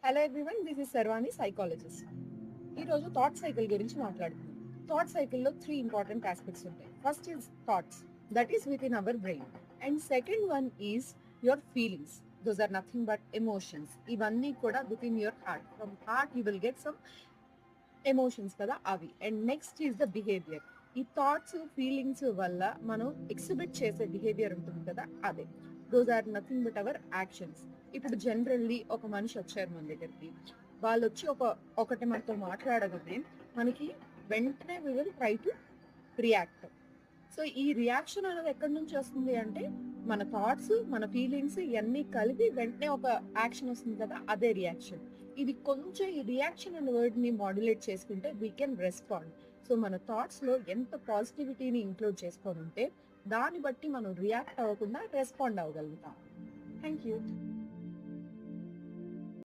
Hello everyone, this is Sarvani, psychologist. ఈ రోజు thought cycle గురించి మాట్లాడుతున్నాం. థాట్ సైకిల్లో 3 ఇంపార్టెంట్ ఆస్పెక్ట్స్ ఉంటాయి. First is thoughts, that is within our brain. And second one is your feelings, those are nothing but emotions. ఇవన్నీ కూడా within your heart. From heart you will get some emotions కదా, అవి. And next is the behaviour. ఈ thoughts feelings వల్ల మనం exhibit చేసే behaviour ఉంటుంది కదా, అదే. Those are nothing but our actions. ఇప్పుడు జనరల్లీ ఒక మనిషి వచ్చారు మన దగ్గరికి, వాళ్ళు వచ్చి ఒకటి మనతో మాట్లాడగానే మనకి వెంటనే we will try to react. So ఈ రియాక్షన్ అనేది ఎక్కడి నుంచి వస్తుంది అంటే, మన థాట్స్, మన ఫీలింగ్స్ ఇవన్నీ కలిపి వెంటనే ఒక యాక్షన్ వస్తుంది కదా, అదే రియాక్షన్. ఇది కొంచెం ఈ రియాక్షన్ అనే వర్డ్ ని మాడ్యులేట్ చేసుకుంటే వీ కెన్ రెస్పాండ్. సో మన థాట్స్ లో ఎంత పాజిటివిటీని ఇంక్లూడ్ చేసుకొని ఉంటే దాన్ని బట్టి మనం రియాక్ట్ అవ్వకుండా రెస్పాండ్ అవ్వగలుగుతాం. Thank you.